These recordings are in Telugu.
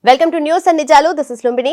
వెల్కమ్ టు న్యూస్ అండ్ నిజాలు. This is Lumbini.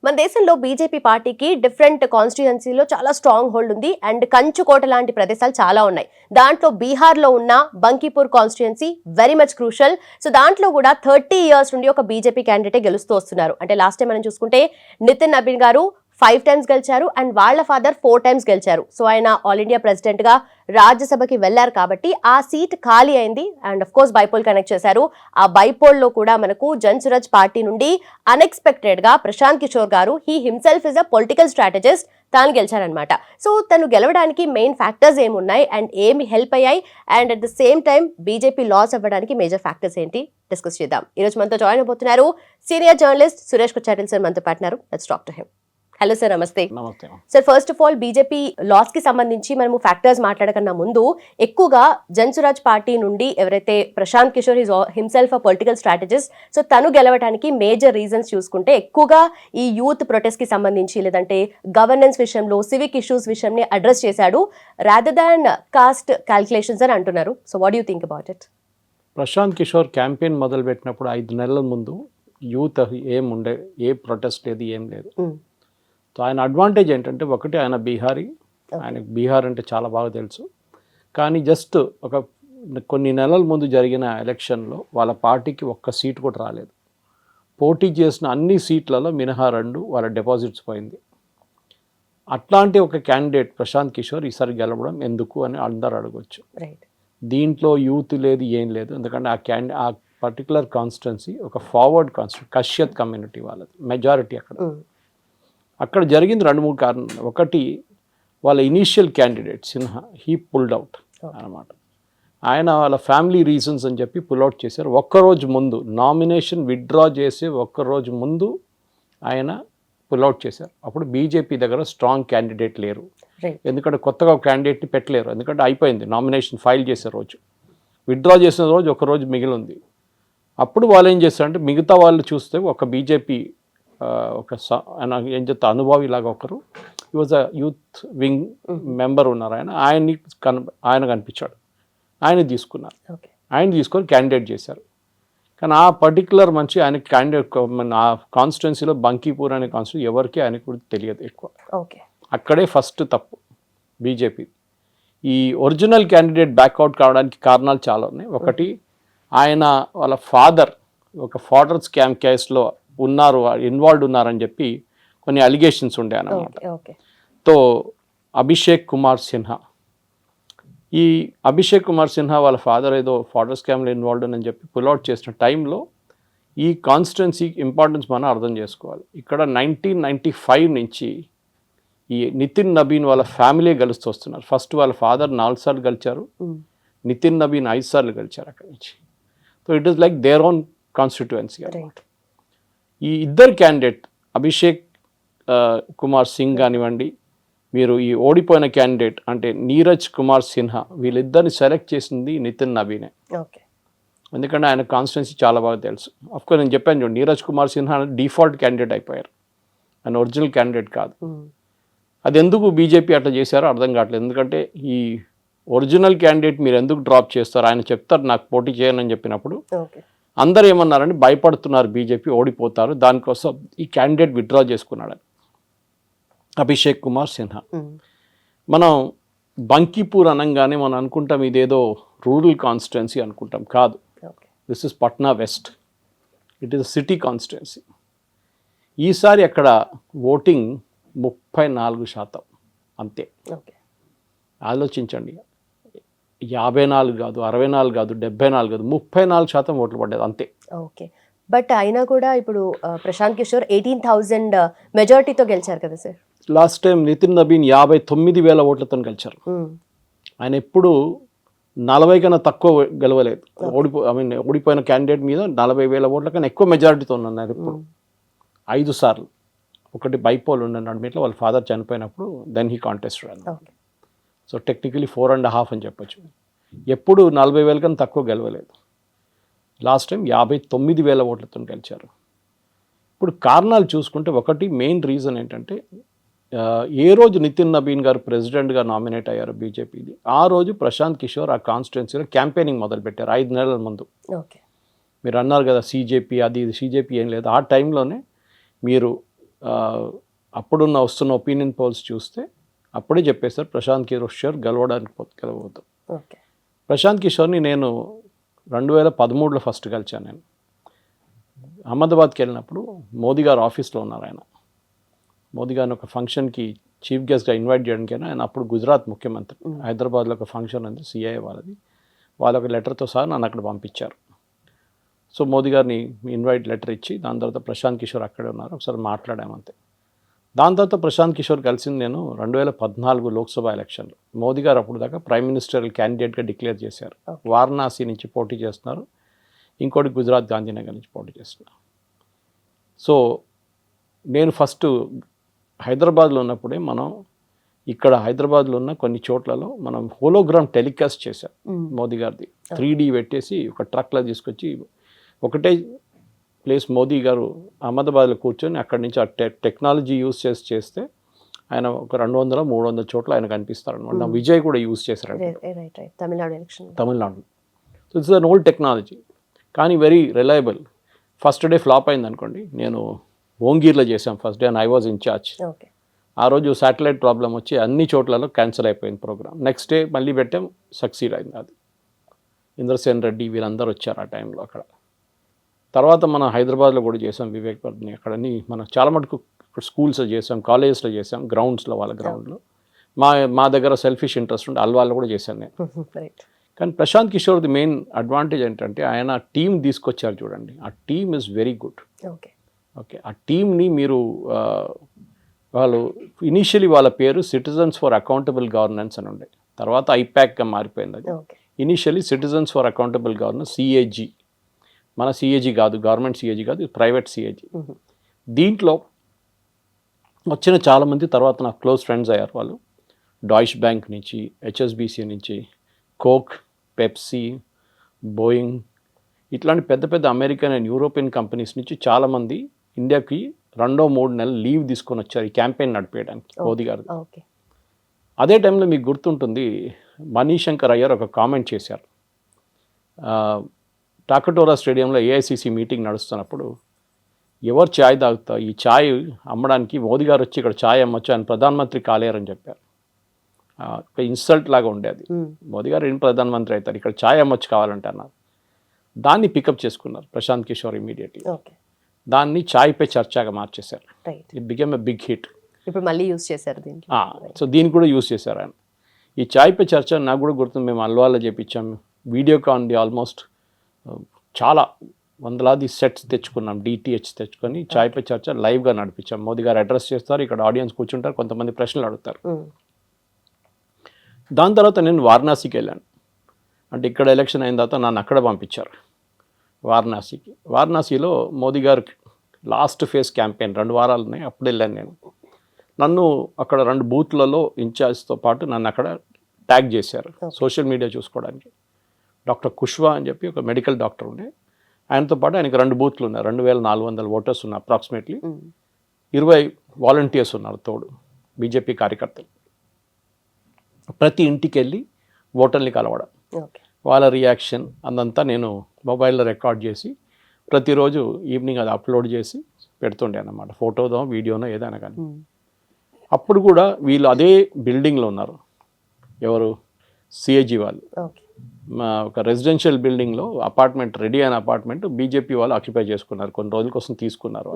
మన దేశంలో బీజేపీ పార్టీకి డిఫరెంట్ కాన్స్టిట్యుయెన్సీలో చాలా స్ట్రాంగ్ హోల్డ్ ఉంది అండ్ కంచుకోట లాంటి ప్రదేశాలు చాలా ఉన్నాయి. దాంట్లో బీహార్లో ఉన్న Bankipur constituency very much crucial. So దాంట్లో కూడా 30 years నుండి ఒక బీజేపీ క్యాండిడేట్ గెలుస్తూ వస్తున్నారు. అంటే లాస్ట్ టైం మనం చూసుకుంటే నితిన్ నబీన్ గారు 5 times గెలిచారు అండ్ వాళ్ళ ఫాదర్ 4 times గెలిచారు. సో ఆయన ఆల్ ఇండియా ప్రెసిడెంట్ గా రాజ్యసభకి వెళ్లారు కాబట్టి ఆ సీట్ ఖాళీ అయింది and of course bypoll connect చేశారు. ఆ బైపోల్ లో కూడా మనకు జన్సురజ్ పార్టీ నుండి అన్ఎక్స్పెక్టెడ్ గా Prashant Kishor garu he himself is a political strategist తాను గెలిచారనమాట. సో తను గెలవడానికి మెయిన్ ఫ్యాక్టర్స్ ఏమున్నాయి అండ్ ఏమి హెల్ప్ అయ్యాయి and at the same time BJP loss అవ్వడానికి మేజర్ ఫ్యాక్టర్స్ ఏంటి డిస్కస్ చేద్దాం. ఈ రోజు మనతో జాయిన్ అవబోతున్నారు senior journalist Suresh Kochattil sir మనతో పాటున్నారు. Let's talk to him. Hello sir, నమస్తే. Sir, first of all BJP loss కి సంబంధించి మనము ఫ్యాక్టర్స్ మాట్లాడకన్నా ముందు ఎక్కువగా జన్సురాజ్ పార్టీ నుండి ఎవరైతే Prashant Kishor is himself a political strategist, so తను గెలవడానికి మేజర్ రీజన్స్ చూసుకుంటే ఎక్కువగా ఈ యూత్ ప్రొటెస్ట్ కి సంబంధించి లేదంటే గవర్నెన్స్ విషయంలో సివిక్ ఇష్యూస్ విషయంని అడ్రస్ చేశాడు రాదర్ దాన్ కాస్ట్ క్యాల్కులేషన్స్ అని అంటున్నారు. So what you think about it? Prashant Kishor campaign మొదలుపెట్టినప్పుడు 5 నెలల ముందు యూత్ ఏముండే, ఏ ప్రొటెస్ట్ లేదు, ఏం లేదు. సో ఆయన అడ్వాంటేజ్ ఏంటంటే, ఒకటి ఆయన బీహారీ, ఆయనకు బీహార్ అంటే చాలా బాగా తెలుసు. కానీ జస్ట్ కొన్ని నెలల ముందు జరిగిన ఎలక్షన్లో వాళ్ళ పార్టీకి ఒక్క సీట్ కూడా రాలేదు. పోటీ చేసిన అన్ని సీట్లలో మినహా 2 వాళ్ళ డిపాజిట్స్ పోయింది. అట్లాంటి ఒక క్యాండిడేట్ ప్రశాంత్ కిషోర్ ఈసారి గెలవడం ఎందుకు అని అందరు అడగవచ్చు. దీంట్లో యూత్ లేదు, ఏం లేదు. ఎందుకంటే ఆ పర్టికులర్ కాన్స్టిట్యున్సీ ఒక ఫార్వర్డ్ కాన్స్టిట్యూన్సీ, కశ్యత్ కమ్యూనిటీ వాళ్ళది మెజారిటీ. అక్కడ జరిగింది 2-3 కారణాలు. ఒకటి, వాళ్ళ initial candidate Sinha he pulled out అన్నమాట. ఆయన వాళ్ళ ఫ్యామిలీ రీజన్స్ అని చెప్పి పుల్అవుట్ చేశారు. ఒక్కరోజు ముందు నామినేషన్ విత్డ్రా చేసి ఒక్కరోజు ముందు ఆయన పుల్అవుట్ చేశారు. అప్పుడు బీజేపీ దగ్గర స్ట్రాంగ్ క్యాండిడేట్ లేరు. ఎందుకంటే కొత్తగా ఒక క్యాండిడేట్ని పెట్టలేరు, ఎందుకంటే అయిపోయింది నామినేషన్ ఫైల్ చేసే రోజు. విత్డ్రా చేసిన రోజు ఒకరోజు మిగిలి ఉంది. అప్పుడు వాళ్ళు ఏం చేశారంటే, మిగతా వాళ్ళు చూస్తే ఒక బీజేపీ ఏం చెప్తా అనుభవిలాగా ఒకరు, ఈ was a youth wing member ఉన్నారు, ఆయన కనిపించాడు. ఆయన తీసుకున్నారు, ఆయన తీసుకొని క్యాండిడేట్ చేశారు. కానీ ఆ పర్టికులర్ మంచి ఆయన క్యాండిడేట్ ఆ కాన్స్టిట్యున్సీలో బంకీపూర్ అనే కాన్స్టిట్యూన్సీ ఎవరికి ఆయన కూడా తెలియదు ఎక్కువ. అక్కడే ఫస్ట్ తప్పు బీజేపీ. ఈ ఒరిజినల్ క్యాండిడేట్ బ్యాక్అవుట్ కావడానికి కారణాలు చాలా ఉన్నాయి. ఒకటి, ఆయన వాళ్ళ ఫాదర్ ఒక ఫాదర్ స్కామ్ కేసులో ఇన్వాల్వ్డ్ ఉన్నారని చెప్పి కొన్ని అలిగేషన్స్ ఉండే అన్నమాట. తో అభిషేక్ కుమార్ సిన్హా వాళ్ళ ఫాదర్ ఏదో ఫాదర్ స్కామ్లో ఇన్వాల్వ్డ్ అని చెప్పి పుల్అవుట్ చేసిన టైంలో ఈ కాన్స్టిట్యున్సీ ఇంపార్టెన్స్ మనం అర్థం చేసుకోవాలి. ఇక్కడ 1995 నుంచి ఈ నితిన్ నబీన్ వాళ్ళ ఫ్యామిలీ గెలుస్తూ వస్తున్నారు. ఫస్ట్ వాళ్ళ ఫాదర్ 4 సార్లు గెలిచారు, నితిన్ నబీన్ 5 సార్లు గెలిచారు అక్కడి నుంచి. So it is like their own constituency అన్నమాట. ఈ ఇద్దరు క్యాండిడేట్ అభిషేక్ కుమార్ సింగ్ కానివ్వండి, మీరు ఈ ఓడిపోయిన క్యాండిడేట్ అంటే నీరజ్ కుమార్ సిన్హా, వీళ్ళిద్దరిని సెలెక్ట్ చేసింది నితిన్ నబీనే. ఎందుకంటే ఆయన కాన్స్టిట్యున్సీ చాలా బాగా తెలుసు. అఫ్కోర్స్ నేను చెప్పాను చూడండి, నీరజ్ కుమార్ సిన్హా డిఫాల్ట్ క్యాండిడేట్ అయిపోయారు, ఆయన ఒరిజినల్ క్యాండిడేట్ కాదు. అది ఎందుకు బీజేపీ అట్లా చేశారో అర్థం కావట్లేదు. ఎందుకంటే ఈ ఒరిజినల్ క్యాండిడేట్ మీరు ఎందుకు డ్రాప్ చేస్తారు, ఆయన చెప్తారు నాకు పోటీ చేయనని చెప్పినప్పుడు అందరూ ఏమన్నారని భయపడుతున్నారు, బీజేపీ ఓడిపోతారు, దానికోసం ఈ క్యాండిడేట్ విత్డ్రా చేసుకున్నాడని అభిషేక్ కుమార్ సిన్హా. మనం బంకీపూర్ అనగానే మనం అనుకుంటాం ఇదేదో రూరల్ కాన్స్టిట్యున్సీ అనుకుంటాం, కాదు. This is Patna west, it is city constituency. ఈసారి అక్కడ ఓటింగ్ 34% అంతే. ఆలోచించండి, 54 కాదు, 64 కాదు, 74 కాదు, 34% ఓట్లు పడ్డది అంతే. ఓకే, బట్ అయినా కూడా ఇప్పుడు ప్రశాంత్ కిషోర్ 18,000 మెజారిటీతో గెలిచారు కదా sir. Last time Nitin Nabin 59,000 ఓట్లతో గెలిచారు. ఆయన ఎప్పుడు 40 కన్నా తక్కువ గెలవలేదు. ఓడిపోయిన క్యాండిడేట్ మీద 40,000 ఓట్ల కన్నా ఎక్కువ మెజారిటీతో ఉన్నారు ఇప్పుడు 5 సార్లు. ఒకటి బైపోల్ ఉన్నాడు మీట్లో, వాళ్ళ ఫాదర్ చనిపోయినప్పుడు then he contested. So technically 4.5 అని చెప్పచ్చు. ఎప్పుడు 40,000 కన్నా తక్కువ గెలవలేదు. లాస్ట్ టైం 59,000 ఓట్లతో గెలిచారు. ఇప్పుడు కారణాలు చూసుకుంటే, ఒకటి మెయిన్ రీజన్ ఏంటంటే ఏ రోజు నితిన్ నబీన్ గారు ప్రెసిడెంట్గా నామినేట్ అయ్యారు బీజేపీది, ఆ రోజు ప్రశాంత్ కిషోర్ ఆ కాన్స్టిట్యున్సీలో క్యాంపెయినింగ్ మొదలుపెట్టారు 5 నెలల ముందు. ఓకే. మీరు అన్నారు కదా సీజేపీ అది ఇది, సీజేపీ ఏం లేదు. ఆ టైంలోనే మీరు అప్పుడున్న వస్తున్న ఒపీనియన్ పోల్స్ చూస్తే అప్పుడే చెప్పేశారు ప్రశాంత్ కిషోర్ గెలవబోతాం. ఓకే. ప్రశాంత్ కిషోర్ని నేను 2013లో ఫస్ట్ కలిశాను. నేను అహ్మదాబాద్కి వెళ్ళినప్పుడు మోదీ గారు ఆఫీస్లో ఉన్నారు. ఆయన మోదీ గారిని ఒక ఫంక్షన్కి చీఫ్ గెస్ట్గా ఇన్వైట్ చేయడానికైనా ఆయన అప్పుడు గుజరాత్ ముఖ్యమంత్రి. హైదరాబాద్లో ఒక ఫంక్షన్ ఉంది సిఐఏ వాళ్ళది, వాళ్ళ ఒక లెటర్తో సహా నన్ను అక్కడ పంపించారు. సో మోదీ గారిని ఇన్వైట్ లెటర్ ఇచ్చి దాని తర్వాత ప్రశాంత్ కిషోర్ అక్కడే ఉన్నారు, ఒకసారి మాట్లాడామంతే. దాని తర్వాత ప్రశాంత్ కిషోర్ కలిసింది నేను 2014 లోక్సభ ఎలక్షన్లో. మోదీ గారు అప్పుడు దాకా ప్రైమ్ మినిస్టర్ క్యాండిడేట్గా డిక్లేర్ చేశారు. వారణాసి నుంచి పోటీ చేస్తున్నారు, ఇంకోటి గుజరాత్ గాంధీనగర్ నుంచి పోటీ చేస్తున్నారు. సో నేను ఫస్ట్ హైదరాబాద్లో ఉన్నప్పుడే మనం ఇక్కడ హైదరాబాద్లో ఉన్న కొన్ని చోట్లలో మనం హోలోగ్రామ్ టెలికాస్ట్ చేశాం మోదీ గారిది. 3D పెట్టేసి ఒక ట్రక్లో తీసుకొచ్చి ఒకటే ప్లేస్ మోదీ గారు అహ్మదాబాద్లో కూర్చొని అక్కడి నుంచి ఆ టెక్నాలజీ యూస్ చేస్తే ఆయన ఒక 200-300 చోట్ల ఆయన కనిపిస్తారు అనమాట. విజయ్ కూడా యూజ్ చేశారు Tamil Nadu. So it's an old technology కానీ very reliable. First day flop అయింది అనుకోండి. నేను ఓంగీర్లో చేశాం first day and I was incharge. ఆ రోజు శాటిలైట్ ప్రాబ్లం వచ్చి అన్ని చోట్లలో క్యాన్సిల్ అయిపోయింది ప్రోగ్రామ్. నెక్స్ట్ డే మళ్ళీ పెట్టాం, సక్సీడ్ అయింది అది. ఇంద్రసేన్ రెడ్డి వీళ్ళందరూ వచ్చారు ఆ టైంలో అక్కడ. తర్వాత మనం హైదరాబాద్లో కూడా చేసాం, వివేక్ వర్ధని అక్కడని మనం చాలా మటుకు స్కూల్స్లో చేసాం, కాలేజెస్లో చేసాం, గ్రౌండ్స్లో వాళ్ళ గ్రౌండ్లో. మా దగ్గర సెల్ఫిష్ ఇంట్రెస్ట్ ఉంటే అల్వాల్లో కూడా చేశాను నేను. కానీ ప్రశాంత్ కిషోర్ది మెయిన్ అడ్వాంటేజ్ ఏంటంటే ఆయన టీం తీసుకొచ్చారు చూడండి, ఆ team is very good. Okay, ఆ టీంని మీరు వాళ్ళు ఇనీషియలీ వాళ్ళ పేరు సిటిజన్స్ ఫర్ అకౌంటబుల్ గవర్నెన్స్ అని ఉండే, తర్వాత ఐపాక్గా మారిపోయింది అది. Initially citizens for accountable governance CAG, మన సిఏజీ కాదు, గవర్నమెంట్ సిఏజీ కాదు, ప్రైవేట్ సిఏజీ. దీంట్లో వచ్చిన చాలామంది తర్వాత నాకు క్లోజ్ ఫ్రెండ్స్ అయ్యారు. వాళ్ళు డాయిష్ బ్యాంక్ నుంచి, హెచ్ఎస్బిసి నుంచి, కోక్, పెప్సీ, బోయింగ్ ఇట్లాంటి పెద్ద పెద్ద అమెరికన్ అండ్ యూరోపియన్ కంపెనీస్ నుంచి చాలామంది ఇండియాకి 2-3 నెలలు లీవ్ తీసుకొని వచ్చారు ఈ క్యాంపెయిన్ నడిపేయడానికి మోదీ గారు. అదే టైంలో మీకు గుర్తుంటుంది మనీశంకర్ అయ్యర్ ఒక కామెంట్ చేశారు. టాకటోరా స్టేడియంలో ఏఐసిసి మీటింగ్ నడుస్తున్నప్పుడు ఎవరు ఛాయ్ తాగుతా, ఈ ఛాయ్ అమ్మడానికి మోదీ గారు వచ్చి ఇక్కడ ఛాయ్ అమ్మొచ్చు అని ప్రధానమంత్రి కాలేరని చెప్పారు. ఒక ఇన్సల్ట్ లాగా ఉండేది. మోదీ గారు ఏం ప్రధానమంత్రి అవుతారు, ఇక్కడ ఛాయ్ అమ్మొచ్చు కావాలంటే అన్నారు. దాన్ని పికప్ చేసుకున్నారు ప్రశాంత్ కిషోర్ ఇమీడియట్లీ. దాన్ని ఛాయ్ పే చర్చగా మార్చేశారు. It became a big hit. ఇప్పుడు మళ్ళీ యూస్ చేశారు దీన్ని. సో దీన్ని కూడా యూస్ చేశారు ఆయన. ఈ ఛాయ్ పే చర్చ నాకు కూడా గుర్తుంది, మేము అల్వాల్లో చేయించాము. వీడియోకాన్ది ఆల్మోస్ట్ చాలా వందలాది సెట్స్ తెచ్చుకున్నాం, డిటిహెచ్ తెచ్చుకొని ఛాయ్ పే చర్చ లైవ్గా నడిపించాం. మోదీ గారు అడ్రస్ చేస్తారు, ఇక్కడ ఆడియన్స్ కూర్చుంటారు, కొంతమంది ప్రశ్నలు అడుగుతారు. దాని తర్వాత నేను వారణాసికి వెళ్ళాను. అంటే ఇక్కడ ఎలక్షన్ అయిన తర్వాత నన్ను అక్కడ పంపించారు వారణాసికి. వారణాసిలో మోదీ గారు లాస్ట్ ఫేజ్ క్యాంపెయిన్ 2 వారాలు ఉన్నాయి, అప్పుడు వెళ్ళాను నేను. నన్ను అక్కడ 2 బూత్లలో ఇన్ఛార్జ్తో పాటు నన్ను అక్కడ ట్యాగ్ చేశారు సోషల్ మీడియా చూసుకోవడానికి. డాక్టర్ కుష్వా అని చెప్పి ఒక మెడికల్ డాక్టర్ ఉండే, ఆయనతో పాటు ఆయనకి 2 బూత్లు ఉన్నాయి, 2400 ఓటర్స్ ఉన్నారు అప్రాక్సిమేట్లీ. 20 వాలంటీర్స్ ఉన్నారు తోడు, బీజేపీ కార్యకర్తలు. ప్రతి ఇంటికి వెళ్ళి ఓటర్ని కలవడం, వాళ్ళ రియాక్షన్ అదంతా నేను మొబైల్లో రికార్డ్ చేసి ప్రతిరోజు ఈవినింగ్ అది అప్లోడ్ చేసి పెడుతుండే అన్నమాట, ఫోటోదో వీడియోనో ఏదైనా కానీ. అప్పుడు కూడా వీళ్ళు అదే బిల్డింగ్లో ఉన్నారు, ఎవరు సిఏజీ వాళ్ళు. మా ఒక రెసిడెన్షియల్ బిల్డింగ్లో అపార్ట్మెంట్, రెడీ అయిన అపార్ట్మెంట్ బీజేపీ వాళ్ళు ఆక్యుపై చేసుకున్నారు, కొన్ని రోజుల కోసం తీసుకున్నారు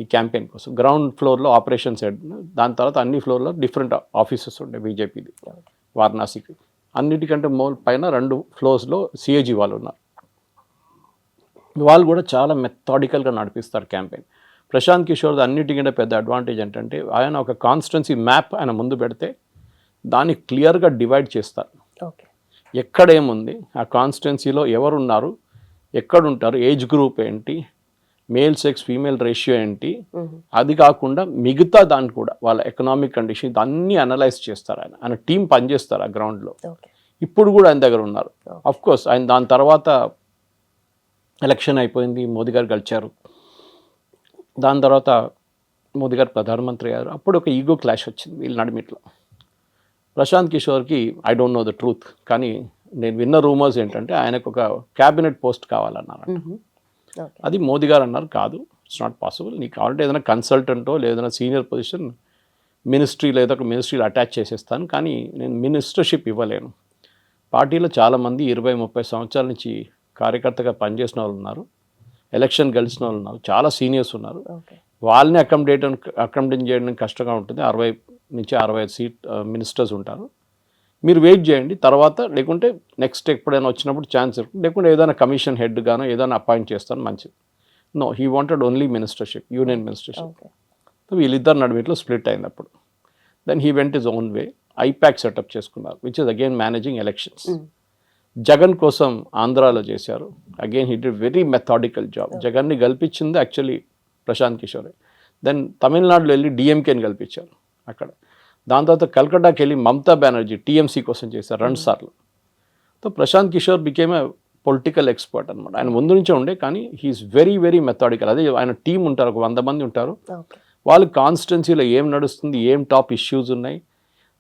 ఈ క్యాంపెయిన్ కోసం. గ్రౌండ్ ఫ్లోర్లో ఆపరేషన్స్ హెడ్, దాని తర్వాత అన్ని ఫ్లోర్లో డిఫరెంట్ ఆఫీసెస్ ఉండే బీజేపీది వారణాసికి. అన్నిటికంటే పైన 2 ఫ్లోర్స్లో సిఏజీ వాళ్ళు ఉన్నారు. వాళ్ళు కూడా చాలా మెథాడికల్గా నడిపిస్తారు క్యాంపెయిన్. ప్రశాంత్ కిషోర్ది అన్నిటికంటే పెద్ద అడ్వాంటేజ్ ఏంటంటే ఆయన ఒక కాన్స్టిట్యున్సీ మ్యాప్ ఆయన ముందు పెడితే దాన్ని క్లియర్గా డివైడ్ చేస్తారు. ఎక్కడేముంది, ఆ కాన్స్టిట్యున్సీలో ఎవరున్నారు, ఎక్కడుంటారు, ఏజ్ గ్రూప్ ఏంటి, మేల్ సెక్స్ ఫీమేల్ రేషియో ఏంటి, అది కాకుండా మిగతా దాన్ని కూడా వాళ్ళ ఎకనామిక్ కండిషన్ అన్నీ అనలైజ్ చేస్తారు. ఆయన టీం పనిచేస్తారు ఆ గ్రౌండ్లో. ఇప్పుడు కూడా ఆయన దగ్గర ఉన్నారు. అఫ్ కోర్స్ ఆయన దాని తర్వాత ఎలక్షన్ అయిపోయింది, మోదీ గారు గెలిచారు. దాని తర్వాత మోదీ గారు ప్రధానమంత్రి అయ్యారు. అప్పుడు ఒక ఈగో క్లాష్ వచ్చింది వీళ్ళ నడిమిట్లో. ప్రశాంత్ కిషోర్కి I don't know the truth, కానీ నేను విన్న రూమర్స్ ఏంటంటే ఆయనకు ఒక క్యాబినెట్ పోస్ట్ కావాలన్నారు. అది మోదీ గారు అన్నారు కాదు, ఇట్స్ నాట్ పాసిబుల్, నీకు కావాలంటే ఏదైనా కన్సల్టెంటో లేదైనా సీనియర్ పొజిషన్ మినిస్ట్రీ లేదా ఒక మినిస్ట్రీలో అటాచ్ చేసేస్తాను, కానీ నేను మినిస్టర్షిప్ ఇవ్వలేను. పార్టీలో చాలామంది 20-30 సంవత్సరాల నుంచి కార్యకర్తగా పనిచేసిన వాళ్ళు ఉన్నారు, ఎలక్షన్ గెలిచిన వాళ్ళు ఉన్నారు, చాలా సీనియర్స్ ఉన్నారు. వాళ్ళని అకామిడేట్ చేయడం కష్టంగా ఉంటుంది. 60-65 సీట్ మినిస్టర్స్ ఉంటారు. మీరు వెయిట్ చేయండి, తర్వాత లేకుంటే నెక్స్ట్ ఎప్పుడైనా వచ్చినప్పుడు ఛాన్స్ లేకుంటే ఏదైనా కమిషన్ హెడ్ గానో ఏదైనా అపాయింట్ చేస్తాను మంచిది. No, he wanted only ministership, union ministership. వీళ్ళిద్దరు నడుమిట్లో స్ప్లిట్ అయింది అప్పుడు. Then he went his own way, IPAC setup చేసుకున్నారు, which is again managing elections. Jagan కోసం ఆంధ్రాలో చేశారు. Again he did very methodical job. జగన్ని గెలిపించింది యాక్చువల్లీ ప్రశాంత్ కిషోరే. దెన్ తమిళనాడులో వెళ్ళి డిఎంకేని గెలిపించారు అక్కడ. దాని తర్వాత కల్కటాకి వెళ్ళి మమతా బెనర్జీ టీఎంసీ కోసం చేశారు 2 సార్లు. So Prashant Kishor became a political expert అనమాట. ఆయన ముందు నుంచే ఉండే, కానీ హీఈస్ వెరీ వెరీ మెథాడికల్. అదే ఆయన టీం ఉంటారు, ఒక 100 మంది ఉంటారు. వాళ్ళు కాన్స్టిట్యున్సీలో ఏం నడుస్తుంది, ఏం టాప్ ఇష్యూస్ ఉన్నాయి,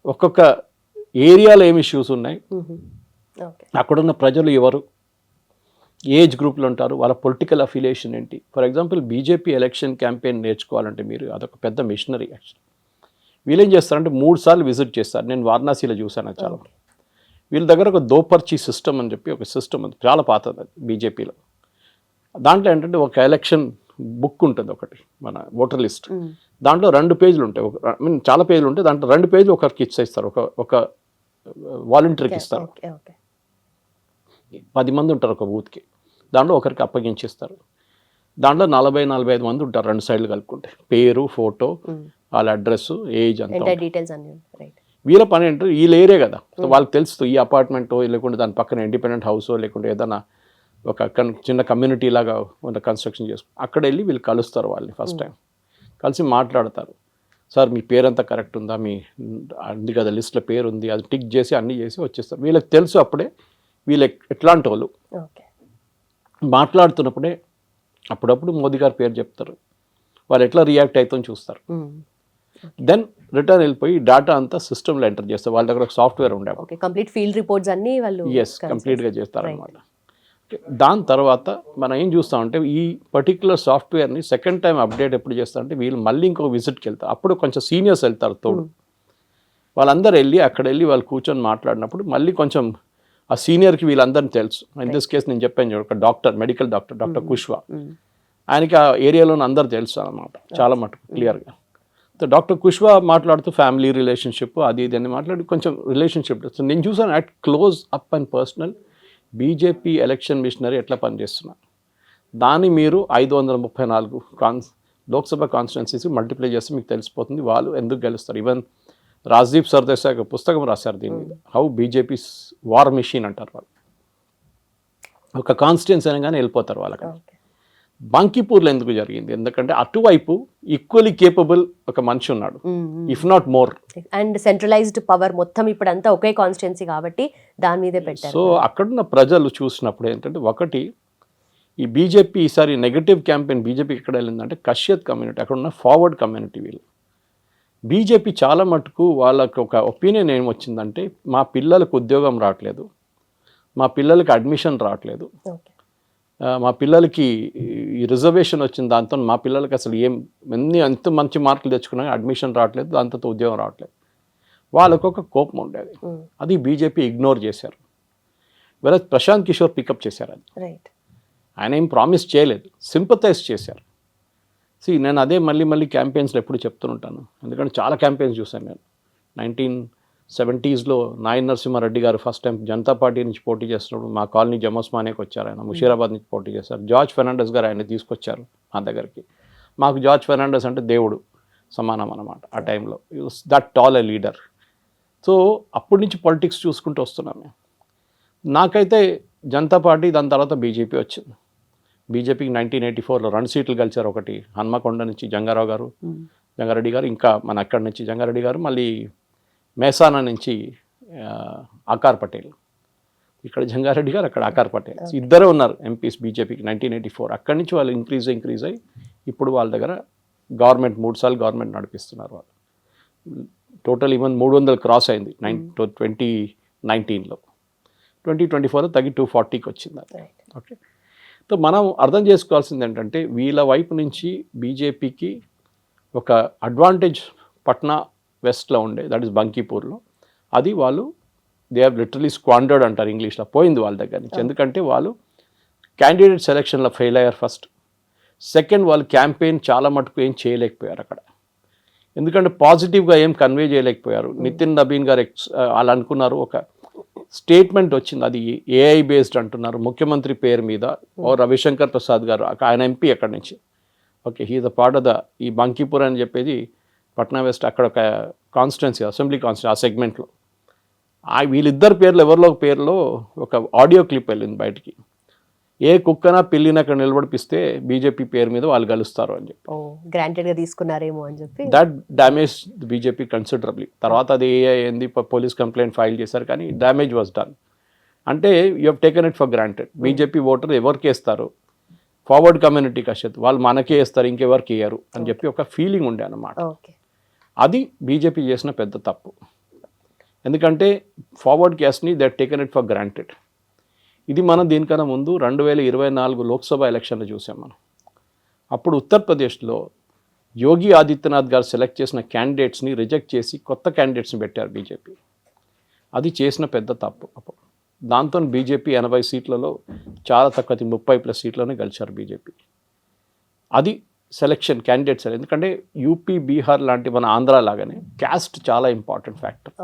ఒక్కొక్క ఏరియాలో ఏం ఇష్యూస్ ఉన్నాయి, అక్కడున్న ప్రజలు ఎవరు, ఏజ్ గ్రూప్లో ఉంటారు, వాళ్ళ పొలిటికల్ అఫిలియేషన్ ఏంటి. For example BJP election campaign నేర్చుకోవాలంటే మీరు అదొక పెద్ద మిషనరీ యాక్చువల్లీ. వీళ్ళేం చేస్తారంటే 3 సార్లు విజిట్ చేస్తారు. నేను వారణాసిలో చూశాను చాలా. వీళ్ళ దగ్గర ఒక దోపర్చి సిస్టమ్ అని చెప్పి ఒక సిస్టమ్ ఉంది, చాలా పాతది అది బీజేపీలో. దాంట్లో ఏంటంటే ఒక ఎలక్షన్ బుక్ ఉంటుంది ఒకటి, మన ఓటర్ లిస్ట్. దాంట్లో 2 పేజీలు ఉంటాయి, చాలా పేజీలు ఉంటాయి. దాంట్లో 2 పేజీలు ఒకరికి ఇచ్చేస్తారు, ఒక వాలంటీర్కి ఇస్తారు. 10 మంది ఉంటారు ఒక బూత్కి, దాంట్లో ఒకరికి అప్పగించిస్తారు. దాంట్లో 40-45 మంది ఉంటారు 2 సైడ్లు కలుపుకుంటే, పేరు, ఫోటో, వాళ్ళ అడ్రస్, ఏజ్ అంతా డీటెయిల్స్ అన్ని. వీళ్ళ పని ఏంటంటే వీళ్ళ ఏరియా కదా, వాళ్ళకి తెలుస్తూ ఈ అపార్ట్మెంటో లేకుంటే దాని పక్కన ఇండిపెండెంట్ హౌసో లేకుంటే ఏదైనా ఒక చిన్న కమ్యూనిటీ లాగా ఉన్న కన్స్ట్రక్షన్ చేసుకుని అక్కడ వెళ్ళి వీళ్ళు కలుస్తారు. వాళ్ళని ఫస్ట్ టైం కలిసి మాట్లాడతారు. సార్ మీ పేరంతా కరెక్ట్ ఉందా, మీ ఉంది కదా లిస్ట్లో పేరు ఉంది, అది టిక్ చేసి అన్నీ చేసి వచ్చేస్తారు. వీళ్ళకి తెలుసు అప్పుడే వీళ్ళు ఎట్లాంటి వాళ్ళు. మాట్లాడుతున్నప్పుడే అప్పుడప్పుడు మోదీ గారి పేరు చెప్తారు, వాళ్ళు ఎట్లా రియాక్ట్ అవుతుందో చూస్తారు. దెన్ రిటర్న్ వెళ్ళిపోయి డేటా అంతా సిస్టంలో ఎంటర్ చేస్తారు. వాళ్ళ దగ్గర ఒక సాఫ్ట్వేర్ ఉండే, కంప్లీట్ ఫీల్డ్ రిపోర్ట్స్ అన్ని వాళ్ళు కంప్లీట్గా చేస్తారనమాట. దాని తర్వాత మనం ఏం చూస్తామంటే ఈ పర్టికులర్ సాఫ్ట్వేర్ని సెకండ్ టైం అప్డేట్ ఎప్పుడు చేస్తారంటే వీళ్ళు మళ్ళీ ఇంకో విజిట్కి వెళ్తారు. అప్పుడు కొంచెం సీనియర్స్ వెళ్తారు తోడు. వాళ్ళందరూ వెళ్ళి అక్కడ వెళ్ళి వాళ్ళు కూర్చొని మాట్లాడినప్పుడు మళ్ళీ కొంచెం ఆ సీనియర్కి వీళ్ళందరినీ తెలుసు. ఇన్ దిస్ కేసు నేను చెప్పాను చూడు, ఒక డాక్టర్, మెడికల్ డాక్టర్, డాక్టర్ కుష్వా, ఆయనకి ఆ ఏరియాలోని అందరు తెలుసు అనమాట, చాలా మటుకు క్లియర్గా. డాక్టర్ కుష్వా మాట్లాడుతూ ఫ్యామిలీ రిలేషన్షిప్ అది ఇది అని మాట్లాడి కొంచెం రిలేషన్షిప్. సో నేను చూసాను at close up and personal BJP election machinery ఎట్లా పనిచేస్తున్నారు. దాన్ని మీరు 534 లోక్సభ కాన్స్టిట్యున్సీస్ మల్టిప్లై చేస్తే మీకు తెలిసిపోతుంది వాళ్ళు ఎందుకు గెలుస్తారు. ఈవెన్ రాజ్దీప్ సర్దేశాయ్ ఒక పుస్తకం రాశారు దీని మీద, హౌ బీజేపీ వార్ మిషన్ అంటారు. వాళ్ళు ఒక కాన్స్టిట్యున్సీ అనగానే వెళ్ళిపోతారు వాళ్ళకి. బంకీపూర్లో ఎందుకు జరిగింది, ఎందుకంటే అటువైపు ఈక్వల్లీ కేపబుల్ ఒక మనిషి ఉన్నాడు, if not more. And centralised power మొత్తం ఇప్పుడు అంతా ఒకే కాన్స్టిట్యున్సీ కాబట్టి దాని మీదే పెట్టారు. సో అక్కడున్న ప్రజలు చూసినప్పుడు ఏంటంటే ఒకటి, ఈ బీజేపీ ఈసారి నెగటివ్ క్యాంపెయిన్ బీజేపీ ఎక్కడ వెళ్ళిందంటే కష్యత్ కమ్యూనిటీ, అక్కడ ఉన్న ఫార్వర్డ్ కమ్యూనిటీ. వీళ్ళు బీజేపీ చాలా మటుకు వాళ్ళకి ఒక ఒపీనియన్ ఏమొచ్చిందంటే మా పిల్లలకు ఉద్యోగం రావట్లేదు, మా పిల్లలకి అడ్మిషన్ రావట్లేదు, మా పిల్లలకి ఈ రిజర్వేషన్ వచ్చిన దాంతో మా పిల్లలకి అసలు ఎంత మంచి మార్కులు తెచ్చుకున్నా అడ్మిషన్ రావట్లేదు, దాంతో ఉద్యోగం రావట్లేదు. వాళ్ళకు ఒక కోపం ఉండేది, అది బీజేపీ ఇగ్నోర్ చేశారు. వేరే ప్రశాంత్ కిషోర్ పికప్ చేశారు. అది ఆయన ఏం ప్రామిస్ చేయలేదు, సింపథైజ్ చేశారు. నేను అదే మళ్ళీ క్యాంపెయిన్స్లో ఎప్పుడు చెప్తుంటాను, ఎందుకంటే చాలా క్యాంపెయిన్స్ చూశాను నేను. 1970s నాయన్ నరసింహారెడ్డి గారు ఫస్ట్ టైం జనతా పార్టీ నుంచి పోటీ చేస్తున్నప్పుడు మా కాలనీ జమస్మానేకి వచ్చారు. ఆయన ముషీరాబాద్ నుంచి పోటీ చేశారు. జార్జ్ ఫెర్నాండెస్ గారు ఆయన తీసుకొచ్చారు మా దగ్గరికి. మాకు జార్జ్ ఫెర్నాండెస్ అంటే దేవుడు సమానం అన్నమాట ఆ టైంలో. That tall a leader. So అప్పటి నుంచి పాలిటిక్స్ చూసుకుంటూ వస్తున్నాం మేము. నాకైతే జనతా పార్టీ, దాని తర్వాత బీజేపీ వచ్చింది. బీజేపీకి 1984లో 2 సీట్లు గెలిచారు. ఒకటి హన్మకొండ నుంచి జంగారెడ్డి గారు, ఇంకా మన అక్కడి నుంచి జంగారెడ్డి గారు, మళ్ళీ మేసానా నుంచి ఆకార్ పటేల్. ఇక్కడ జంగారెడ్డి గారు, అక్కడ ఆకార్ పటేల్, ఇద్దరే ఉన్నారు ఎంపీస్ బీజేపీకి 1984. అక్కడి నుంచి వాళ్ళు ఇంక్రీజ్ అయ్యి ఇప్పుడు వాళ్ళ దగ్గర గవర్నమెంట్ 3 సార్లు గవర్నమెంట్ నడిపిస్తున్నారు వాళ్ళు. టోటల్ ఈవెన్ 300 క్రాస్ అయింది 2019లో. 2024లో తగ్గి 240కి వచ్చింది అది. ఓకే, సో మనం అర్థం చేసుకోవాల్సింది ఏంటంటే వీళ్ళ వైపు నుంచి బీజేపీకి ఒక అడ్వాంటేజ్ పట్నా వెస్ట్లో ఉండే, దట్ ఈస్ బంకీపూర్లో. అది వాళ్ళు దే హ్యావ్ లిటరలీ స్క్వాండర్డ్ అంటారు ఇంగ్లీష్లో, పోయింది వాళ్ళ దగ్గర నుంచి. ఎందుకంటే వాళ్ళు క్యాండిడేట్ సెలక్షన్లో ఫెయిల్ అయ్యారు ఫస్ట్. సెకండ్, వాళ్ళు క్యాంపెయిన్ చాలా మటుకు ఏం చేయలేకపోయారు అక్కడ, ఎందుకంటే పాజిటివ్గా ఏం కన్వే చేయలేకపోయారు. నితిన్ నబీన్ గారు వాళ్ళు అనుకున్నారు, ఒక స్టేట్మెంట్ వచ్చింది, అది ఏఐ బేస్డ్ అంటున్నారు ముఖ్యమంత్రి పేరు మీద. ఓ రవిశంకర్ ప్రసాద్ గారు, ఆయన ఎంపీ అక్కడి నుంచి. Okay, he's a part of the ఈ బంకీపూర్ అని చెప్పేది పట్నా వెస్ట్, అక్కడ ఒక కాన్స్టిట్యున్సీ, అసెంబ్లీ కాన్స్టిట్యూ, ఆ సెగ్మెంట్లో వీళ్ళిద్దరు పేర్లు ఎవరిలో పేర్లో ఒక ఆడియో క్లిప్ వెళ్ళింది బయటికి. ఏ కుక్కనా పిల్లిని అక్కడ నిలబడిపిస్తే బీజేపీ పేరు మీద వాళ్ళు గెలుస్తారు అని చెప్పి గ్రాంటెడ్గా తీసుకున్నారేమో అని చెప్పి దట్ డ్యామేజ్ బీజేపీ కన్సిడరబ్లీ. తర్వాత అది ఏ అయింది, పోలీస్ కంప్లైంట్ ఫైల్ చేశారు, కానీ డ్యామేజ్ వాజ్ డన్. అంటే you have taken it for granted. BJP voter ఎవరికి వేస్తారు, ఫార్వర్డ్ కమ్యూనిటీకి అసలు వాళ్ళు మనకే వేస్తారు, ఇంకెవరికి వేయరు అని చెప్పి ఒక ఫీలింగ్ ఉండే అన్నమాట. అది బీజేపీ చేసిన పెద్ద తప్పు. ఎందుకంటే ఫార్వర్డ్ క్యాస్ట్ని they taken it for granted. ఇది మనం దీనికన్నా ముందు 2024 లోక్సభ ఎలక్షన్లు చూసాం మనం. అప్పుడు ఉత్తరప్రదేశ్లో యోగి ఆదిత్యనాథ్ గారు సెలెక్ట్ చేసిన క్యాండిడేట్స్ని రిజెక్ట్ చేసి కొత్త క్యాండిడేట్స్ని పెట్టారు బీజేపీ. అది చేసిన పెద్ద తప్పు. అప్పుడు దాంతో బీజేపీ 80 సీట్లలో చాలా తక్కువ 30+ సీట్లోనే గెలిచారు బీజేపీ. అది సెలెక్షన్, క్యాండిడేట్ సెలెక్షన్. ఎందుకంటే యూపీ, బీహార్ లాంటి మన ఆంధ్ర లాగానే క్యాస్ట్ చాలా ఇంపార్టెంట్ ఫ్యాక్టర్.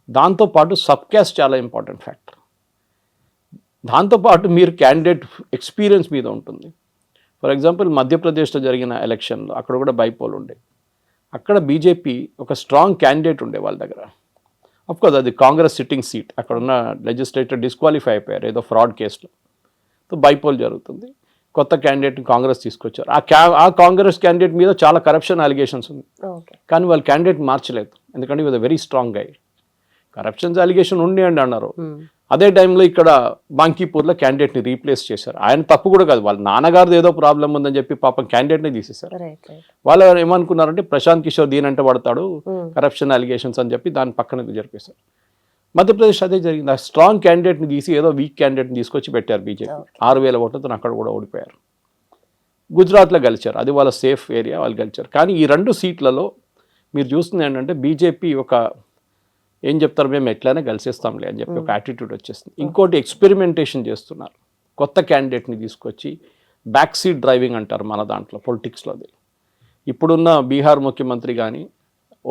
దాంతోపాటు సబ్ క్యాస్ట్ చాలా ఇంపార్టెంట్ ఫ్యాక్టర్. దాంతోపాటు మీరు క్యాండిడేట్ ఎక్స్పీరియన్స్ మీద ఉంటుంది. ఫర్ ఎగ్జాంపుల్ మధ్యప్రదేశ్లో జరిగిన ఎలక్షన్లో అక్కడ కూడా బైపోల్ ఉండే. అక్కడ బీజేపీ ఒక స్ట్రాంగ్ క్యాండిడేట్ ఉండే వాళ్ళ దగ్గర. అఫ్కోర్స్ అది కాంగ్రెస్ సిట్టింగ్ సీట్, అక్కడ ఉన్న లెజిస్లేటర్ డిస్క్వాలిఫై అయిపోయారు ఏదో ఫ్రాడ్ కేసులో. సో బైపోల్ జరుగుతుంది, కొత్త క్యాండిడేట్ని కాంగ్రెస్ తీసుకొచ్చారు. ఆ కాంగ్రెస్ క్యాండిడేట్ మీద చాలా కరప్షన్ అలిగేషన్స్ ఉంది, కానీ వాళ్ళు క్యాండిడేట్ మార్చలేదు. ఎందుకంటే ఇది వెరీ స్ట్రాంగ్ గై. కరప్షన్స్ అలిగేషన్ ఉండి అండి అన్నారు. అదే టైంలో ఇక్కడ బంకీపూర్లో క్యాండిడేట్ని రీప్లేస్ చేశారు. ఆయన తప్పు కూడా కాదు, వాళ్ళ నాన్నగారిది ఏదో ప్రాబ్లం ఉందని చెప్పి పాపం క్యాండిడేట్ని తీసేశారు. వాళ్ళు ఏమనుకున్నారంటే ప్రశాంత్ కిషోర్ దీనంటే పడతాడు, కరప్షన్ అలిగేషన్స్ అని చెప్పి దాని పక్కన జరిపేశారు. మధ్యప్రదేశ్ అదే జరిగింది. ఆ స్ట్రాంగ్ క్యాండిడేట్ని తీసి ఏదో వీక్ క్యాండిడేట్ని తీసుకొచ్చి పెట్టారు బీజేపీ. 6,000 ఓట్లతో అక్కడ కూడా ఓడిపోయారు. గుజరాత్లో గెలిచారు, అది వాళ్ళ సేఫ్ ఏరియా, వాళ్ళు గెలిచారు. కానీ ఈ 2 సీట్లలో మీరు చూస్తుంది ఏంటంటే బీజేపీ ఒక ఏం చెప్తారు, మేము ఎట్లయినా గెలిచేస్తాంలే అని చెప్పి ఒక యాటిట్యూడ్ వచ్చేస్తుంది. ఇంకోటి ఎక్స్పెరిమెంటేషన్ చేస్తున్నారు, కొత్త క్యాండిడేట్ని తీసుకొచ్చి బ్యాక్ సీట్ డ్రైవింగ్ అంటారు మన దాంట్లో పొలిటిక్స్లోది. ఇప్పుడున్న బీహార్ ముఖ్యమంత్రి కానీ,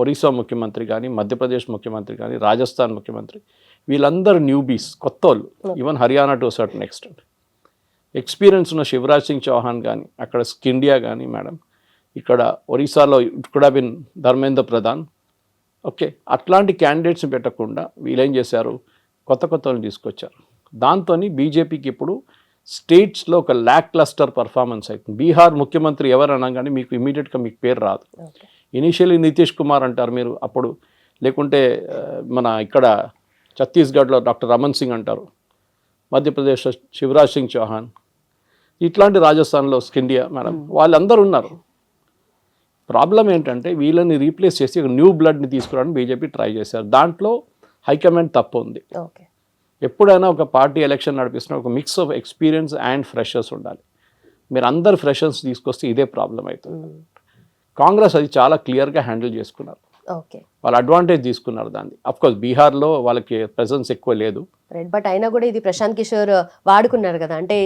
ఒరిస్సా ముఖ్యమంత్రి కానీ, మధ్యప్రదేశ్ ముఖ్యమంత్రి కానీ, రాజస్థాన్ ముఖ్యమంత్రి, వీళ్ళందరూ న్యూబీస్, కొత్త వాళ్ళు. Even Haryana to certain extent. Experience ఉన్న శివరాజ్ సింగ్ చౌహాన్ కానీ, అక్కడ స్కిండియా కానీ మేడం, ఇక్కడ ఒరిస్సాలో it could have been Dharmendra Pradhan. Okay, అట్లాంటి క్యాండిడేట్స్ని పెట్టకుండా వీళ్ళేం చేశారు, కొత్త వాళ్ళని తీసుకొచ్చారు. దాంతో బీజేపీకి ఇప్పుడు స్టేట్స్లో ఒక ల్యాక్ క్లస్టర్ పర్ఫార్మెన్స్ అవుతుంది. బీహార్ ముఖ్యమంత్రి ఎవరు అనగానే మీకు ఇమీడియట్గా మీకు పేరు రాదు. ఇనీషియల్లీ నితీష్ కుమార్ అంటారు మీరు, అప్పుడు లేకుంటే మన ఇక్కడ ఛత్తీస్గఢ్లో డాక్టర్ రమన్ సింగ్ అంటారు, మధ్యప్రదేశ్లో శివరాజ్ సింగ్ చౌహాన్, ఇట్లాంటి రాజస్థాన్లో స్కిండియా మేడం, వాళ్ళందరూ ఉన్నారు. ప్రాబ్లం ఏంటంటే వీళ్ళని రీప్లేస్ చేసి ఒక న్యూ బ్లడ్ని తీసుకురావడానికి బీజేపీ ట్రై చేశారు. దాంట్లో హైకమాండ్ తప్పు ఉంది. ఎప్పుడైనా ఒక పార్టీ ఎలక్షన్ నడిపిస్తున్న ఒక mix of experience and freshers ఉండాలి. మీరు అందరు ఫ్రెషర్స్ తీసుకొస్తే ఇదే ప్రాబ్లం అవుతుంది. కాంగ్రెస్ అది చాలా క్లియర్గా హ్యాండిల్ చేసుకున్నారు, వాళ్ళు అడ్వాంటేజ్ తీసుకున్నారు దాన్ని. అఫ్కోర్స్ బీహార్లో వాళ్ళకి ప్రెజెన్స్ ఎక్కువ లేదు, బట్ అయినా కూడా ఇది ప్రశాంత్ కిషోర్ వాడుకున్నారు కదా, అంటే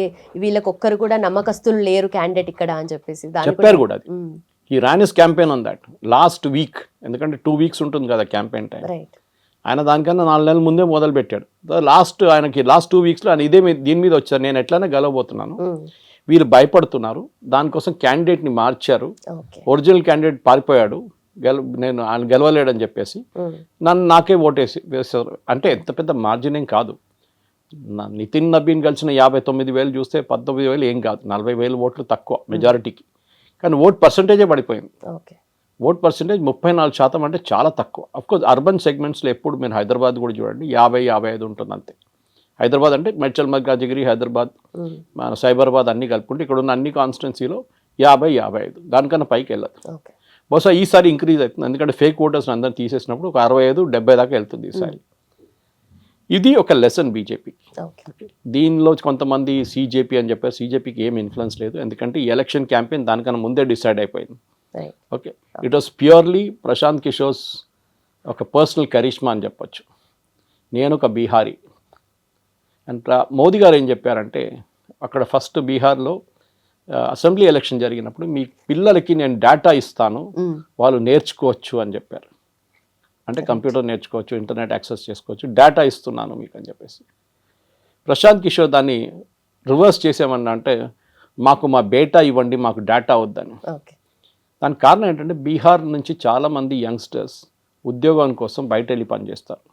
వీళ్ళకి ఒక్కరు కూడా నమ్మకస్తులు లేరు క్యాండిడేట్ ఇక్కడ అని చెప్పేసి చెప్పారు కూడా. అది ఈ ran his campaign on that last week, ఎందుకంటే 2 వీక్స్ ఉంటుంది కదా క్యాంపెయిన్ టైం. ఆయన దానికన్నా 4 నెలల ముందే మొదలు పెట్టాడు. ఆయనకి లాస్ట్ 2 వీక్స్లో ఆయన దీని మీద వచ్చారు, నేను ఎట్లయినా గెలవబోతున్నాను, వీళ్ళు భయపడుతున్నారు, దానికోసం క్యాండిడేట్ని మార్చారు. ఒరిజినల్ క్యాండిడేట్ పారిపోయాడు, నేను ఆయన గెలవలేడని చెప్పేసి నాకే వేసారు. అంటే ఎంత పెద్ద మార్జిన్ ఏం కాదు. నితిన్ నబీన్ గెలిచిన 59,000 చూస్తే 19,000 ఏం కాదు, 40,000 ఓట్లు తక్కువ మెజారిటీకి. కానీ ఓట్ పర్సంటేజే పడిపోయింది. ఓట్ పర్సంటేజ్ 34% అంటే చాలా తక్కువ. అఫ్కోర్స్ అర్బన్ సెగ్మెంట్స్లో ఎప్పుడు మీరు హైదరాబాద్ కూడా చూడండి 50-55 ఉంటుంది అంతే. హైదరాబాద్ అంటే మెడ్చల్ మల్కాజిగిరి, హైదరాబాద్, మన సైబరాబాద్ అన్నీ కలుపుకుంటే ఇక్కడ ఉన్న అన్ని కాన్స్టిట్యున్సీలో 50-55 దానికన్నా పైకి వెళ్ళదు. ఓకే. బహుశా ఈసారి ఇంక్రీజ్ అవుతుంది, ఎందుకంటే ఫేక్ ఓటర్స్ అందరిని తీసేసినప్పుడు ఒక 65-70 దాకా వెళ్తుంది ఈసారి. ఇది ఒక లెసన్ బీజేపీకి. ఓకే. దీనిలో కొంతమంది సీజేపీ అని చెప్పారు, సీజేపీకి ఏం ఇన్ఫ్లుయెన్స్ లేదు, ఎందుకంటే ఈ ఎలక్షన్ క్యాంపెయిన్ దానికన్నా ముందే డిసైడ్ అయిపోయింది. Right. Okay, it was purely Prashant Kishor's ఒక పర్సనల్ కరిష్మా అని చెప్పొచ్చు. నేను ఒక బీహారీ అండ్ మోదీ గారు ఏం చెప్పారంటే అక్కడ ఫస్ట్ బీహార్లో అసెంబ్లీ ఎలక్షన్ జరిగినప్పుడు మీ పిల్లలకి నేను డేటా ఇస్తాను, వాళ్ళు నేర్చుకోవచ్చు అని చెప్పారు. అంటే కంప్యూటర్ నేర్చుకోవచ్చు, ఇంటర్నెట్ యాక్సెస్ చేసుకోవచ్చు, డేటా ఇస్తున్నాను మీకు అని చెప్పేసి. ప్రశాంత్ కిషోర్ దాన్ని రివర్స్ చేసామన్నా అంటే మాకు మా బేటా ఇవ్వండి, మాకు డేటా వద్దని. ఓకే. దానికి కారణం ఏంటంటే బీహార్ నుంచి చాలామంది యంగ్స్టర్స్ ఉద్యోగం కోసం బయట వెళ్ళి పనిచేస్తారు.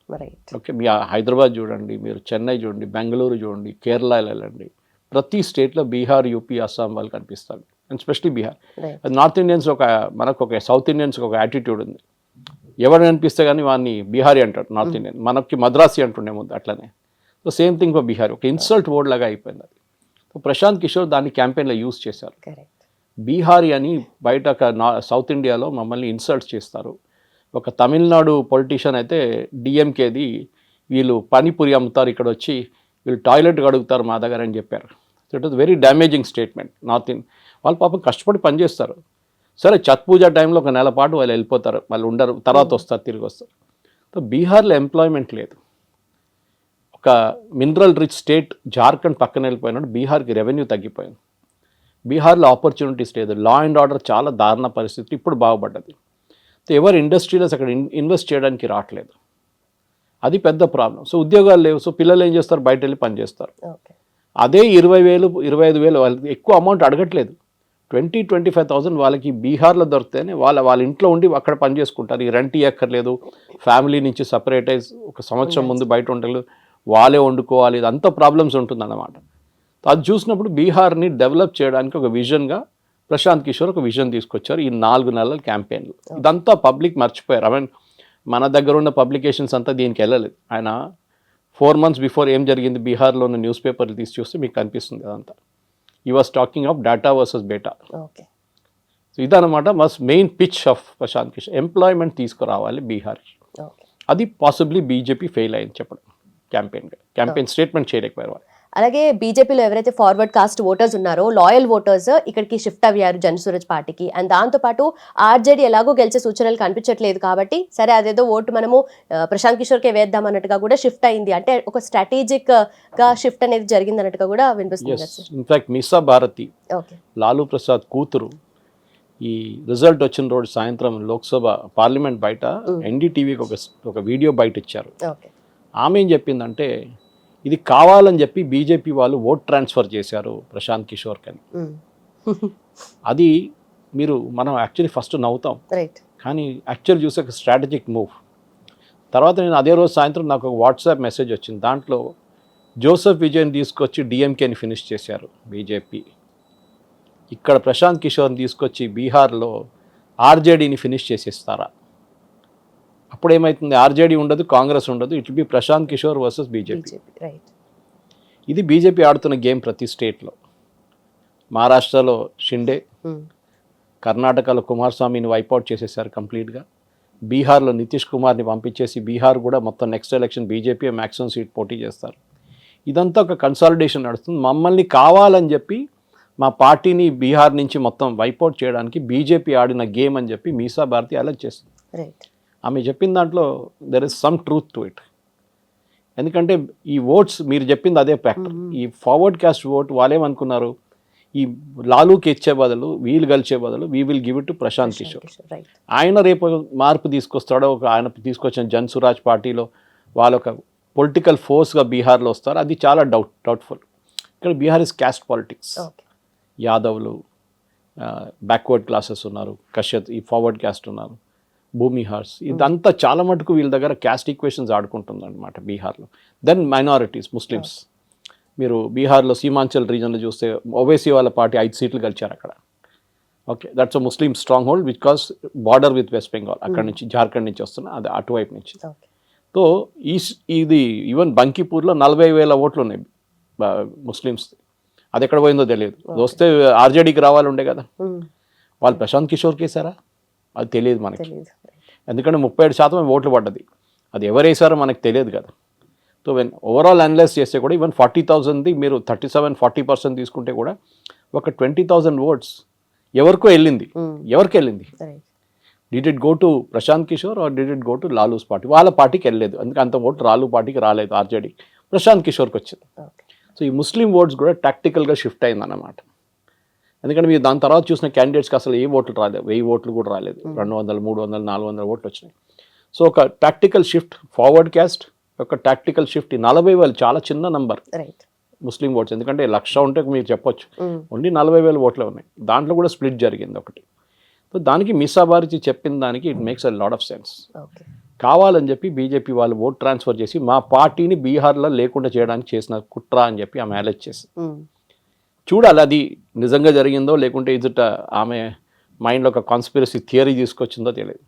రైట్. ఓకే, మీ హైదరాబాద్ చూడండి, మీరు చెన్నై చూడండి, బెంగళూరు చూడండి, కేరళ వెళ్ళండి, ప్రతి స్టేట్లో బీహార్, యూపీ, అస్సాం వాళ్ళు కనిపిస్తారు. And specially Bihar. North Indians మనకు ఒక సౌత్ ఇండియన్స్కి ఒక యాటిట్యూడ్ ఉంది, ఎవరు అనిపిస్తే కానీ వాడిని బీహారీ అంటాడు నార్త్ ఇండియన్, మనకి మద్రాసి అంటుండే ముందు అట్లనే. So same thing for Bihar, ఒక ఇన్సల్ట్ వర్డ్ లాగా అయిపోయింది అది. సో ప్రశాంత్ కిషోర్ దాన్ని క్యాంపెయిన్లో యూజ్ చేశారు. బీహారీ అని బయట సౌత్ ఇండియాలో మమ్మల్ని ఇన్సల్ట్స్ చేస్తారు. ఒక తమిళనాడు పొలిటీషియన్ అయితే డిఎంకేది వీళ్ళు పానీపూరి అమ్ముతారు, ఇక్కడ వచ్చి వీళ్ళు టాయిలెట్ అడుగుతారు మా దగ్గర అని చెప్పారు. So it was very damaging statement. North Indian వాళ్ళు పాపం కష్టపడి పనిచేస్తారు. సరే ఛత్ పూజ టైంలో ఒక నెల పాటు వాళ్ళు వెళ్ళిపోతారు, వాళ్ళు ఉండరు, తర్వాత వస్తారు, తిరిగి వస్తారు. సో బీహార్లో ఎంప్లాయ్మెంట్ లేదు. ఒక మినరల్ రిచ్ స్టేట్ జార్ఖండ్ పక్కన వెళ్ళిపోయినట్టు బీహార్కి రెవెన్యూ తగ్గిపోయింది. బీహార్లో ఆపర్చునిటీస్ లేదు, లా అండ్ ఆర్డర్ చాలా దారుణ పరిస్థితి, ఇప్పుడు బాగుపడ్డది. ఎవరు ఇండస్ట్రీలోస్ అక్కడ ఇన్వెస్ట్ చేయడానికి రావట్లేదు, అది పెద్ద ప్రాబ్లం. సో ఉద్యోగాలు లేవు, సో పిల్లలు ఏం చేస్తారు, బయట వెళ్ళి పనిచేస్తారు. అదే 20,000 25,000 వాళ్ళకి ఎక్కువ అమౌంట్ అడగట్లేదు, 20,000-25,000 వాళ్ళకి బీహార్లో దొరికితేనే వాళ్ళ ఇంట్లో ఉండి అక్కడ పని చేసుకుంటారు. ఈ రెంట్ ఇవ్వక్కర్లేదు, ఫ్యామిలీ నుంచి సపరేట్ అయ్యి ఒక సంవత్సరం ముందు బయట ఉండలేదు, వాళ్ళే వండుకోవాలి, ఇదంతా ప్రాబ్లమ్స్ ఉంటుందన్నమాట. అది చూసినప్పుడు బీహార్ని డెవలప్ చేయడానికి ఒక విజన్గా ప్రశాంత్ కిషోర్ ఒక విజన్ తీసుకొచ్చారు ఈ 4 నెలల క్యాంపెయిన్లో. ఇదంతా పబ్లిక్ మర్చిపోయారు. ఐ మీన్ మన దగ్గర ఉన్న పబ్లికేషన్స్ అంతా దీనికి వెళ్ళలేదు. ఆయన 4 months బిఫోర్ ఏం జరిగింది బీహార్లో ఉన్న న్యూస్ పేపర్లు తీసి చూస్తే మీకు కనిపిస్తుంది అదంతా. He was talking of data versus beta. So ఇదన్నమాట main pitch of Prashant Kishor. Employment తీసుకురావాలి బీహార్కి, అది పాసిబ్లీ బీజేపీ ఫెయిల్ అయింది చెప్పడం క్యాంపెయిన్ స్టేట్మెంట్ చేయలేకపోయారు వాళ్ళు. అలాగే బీజేపీలో ఎవరైతే ఫార్వర్డ్ కాస్ట్ ఓటర్స్ ఉన్నారో, లాయల్ ఓటర్స్ ఇక్కడికి షిఫ్ట్ అయ్యారు జనసూరజ్ పార్టీకి. అండ్ దాంతోపాటు ఆర్జేడీ ఎలాగో గెలిచే సూచనలు కనిపించట్లేదు కాబట్టి సరే అదేదో ఓటు మనము ప్రశాంత్ కిషోర్కే వేద్దాం అన్నట్టుగా కూడా షిఫ్ట్ అయింది. అంటే ఒక స్ట్రాటజిక్ గా షిఫ్ట్ అనేది జరిగింది అన్నట్టుగా కూడా వినిపిస్తుంది. ఇన్ఫాక్ట్ మీసా భారతి, లాలూ ప్రసాద్ కూతురు, ఈ రిజల్ట్ వచ్చిన రోజు సాయంత్రం లోక్సభ పార్లమెంట్ బయట ఎన్డీటీవీకి ఒక వీడియో బయట ఇచ్చారు. ఆమె ఏం చెప్పిందంటే ఇది కావాలని చెప్పి బీజేపీ వాళ్ళు ఓట్ ట్రాన్స్ఫర్ చేశారు ప్రశాంత్ కిషోర్ కని. అది మనం యాక్చువల్లీ ఫస్ట్ నవ్వుతాం, కానీ యాక్చువల్ చూసే ఒక స్ట్రాటజిక్ మూవ్. తర్వాత నేను అదే రోజు సాయంత్రం నాకు ఒక వాట్సాప్ మెసేజ్ వచ్చింది, దాంట్లో జోసెఫ్ విజయ్ని తీసుకొచ్చి డిఎంకేని ఫినిష్ చేశారు బీజేపీ, ఇక్కడ ప్రశాంత్ కిషోర్ని తీసుకొచ్చి బీహార్లో ఆర్జేడీని ఫినిష్ చేసేస్తారా? అప్పుడు ఏమవుతుంది, ఆర్జేడీ ఉండదు, కాంగ్రెస్ ఉండదు, it be Prashant Kishor versus BJP. ఇది బీజేపీ ఆడుతున్న గేమ్ ప్రతి స్టేట్లో. మహారాష్ట్రలో షిండే, కర్ణాటకలో కుమారస్వామిని వైపౌట్ చేసేసారు కంప్లీట్గా, బీహార్లో నితీష్ కుమార్ని పంపించేసి బీహార్ కూడా మొత్తం next election BJP maximum seat పోటీ చేస్తారు. ఇదంతా ఒక కన్సాలిడేషన్ నడుస్తుంది. మమ్మల్ని కావాలని చెప్పి మా పార్టీని బీహార్ నుంచి మొత్తం వైపౌట్ చేయడానికి బీజేపీ ఆడిన గేమ్ అని చెప్పి మీసా భారతి అలర్ట్ చేస్తుంది. ఆమె చెప్పిన దాంట్లో there is some truth to it. ఎందుకంటే ఈ ఓట్స్ మీరు చెప్పింది అదే ఫ్యాక్టర్. ఈ ఫార్వర్డ్ కాస్ట్ ఓట్ వాళ్ళేమనుకున్నారు, ఈ లాలూకి ఇచ్చే బదులు వీళ్ళు గెలిచే బదులు we will give it to Prashant Kishor. ఆయన రేపు మార్పు తీసుకొస్తాడో, ఆయన తీసుకొచ్చిన జన్సురాజ్ పార్టీలో వాళ్ళ ఒక పొలిటికల్ ఫోర్స్గా బీహార్లో వస్తారు, అది చాలా డౌట్ఫుల్. ఇక్కడ బీహార్ ఇస్ క్యాస్ట్ పాలిటిక్స్. యాదవ్లు, బ్యాక్వర్డ్ క్లాసెస్ ఉన్నారు, కశ్యత్ ఈ ఫార్వర్డ్ క్యాస్ట్ ఉన్నారు, భూమిహార్స్, ఇదంతా చాలా మటుకు వీళ్ళ దగ్గర క్యాస్ట్ ఈక్వేషన్స్ ఆడుకుంటుంది అనమాట బీహార్లో. Then minorities, Muslims. మీరు బీహార్లో సీమాంచల్ రీజన్లో చూస్తే ఓవైసీ వాళ్ళ పార్టీ 5 సీట్లు గెలిచారు అక్కడ. Okay, that's a Muslim strong hold because border with west Bengal, అక్కడ నుంచి జార్ఖండ్ నుంచి వస్తున్న అది అటువైపు నుంచి. సో ఇది ఈవెన్ బంకీపూర్లో 40,000 ఓట్లు ఉన్నాయి ముస్లిమ్స్. అది ఎక్కడ పోయిందో తెలియదు. వస్తే ఆర్జేడీకి రావాలి ఉండే కదా, వాళ్ళు ప్రశాంత్ కిషోర్కి వేసారా అది తెలియదు మనకి, ఎందుకంటే 37% ఓట్లు పడ్డది. అది ఎవరు వేసారో మనకు తెలియదు కదా. సో వెన్ ఓవరాల్ అనలైజ్ చేస్తే కూడా ఈవెన్ 40,000ది మీరు 37-40% తీసుకుంటే కూడా ఒక 20,000 ఓట్స్ ఎవరికో వెళ్ళింది. ఎవరికి వెళ్ళింది? Did it go to Prashant Kishor or did it go to Lalu's party? వాళ్ళ పార్టీకి వెళ్ళలేదు, అందుకే అంత ఓటు లాలూ పార్టీకి రాలేదు, ఆర్జేడీ ప్రశాంత్ కిషోర్కి వచ్చింది. సో ఈ ముస్లిం ఓట్స్ కూడా టాక్టికల్గా షిఫ్ట్ అయిందన్నమాట. ఎందుకంటే మీరు దాని తర్వాత చూసిన క్యాండిడేట్స్కి అసలు ఏ ఓట్లు రాలేదు, 1000 ఓట్లు కూడా రాలేదు, 200, 300, 400 ఓట్లు వచ్చినాయి. సో ఒక టాక్టికల్ షిఫ్ట్, ఫార్వర్డ్ క్యాస్ట్ ఒక టాక్టికల్ షిఫ్ట్. 40,000 చాలా చిన్న నంబర్ ముస్లిం ఓట్స్, ఎందుకంటే 1,00,000 ఉంటే మీరు చెప్పొచ్చు, ఓన్లీ 40,000 ఓట్లే ఉన్నాయి. దాంట్లో కూడా స్ప్లిట్ జరిగింది ఒకటి. సో దానికి మిసాబారిచి చెప్పిన దానికి it makes a lot of sense. కావాలని చెప్పి బీజేపీ వాళ్ళు ఓట్ ట్రాన్స్ఫర్ చేసి మా పార్టీని బీహార్లో లేకుండా చేయడానికి చేసిన కుట్ర అని చెప్పి ఆమె అలెజ్ చేసి చూడాలి అది నిజంగా జరిగిందో లేకుంటే ఇజుట ఆమె మైండ్లో ఒక కాన్స్పిరసీ థియరీ తీసుకొచ్చిందో తెలియదు.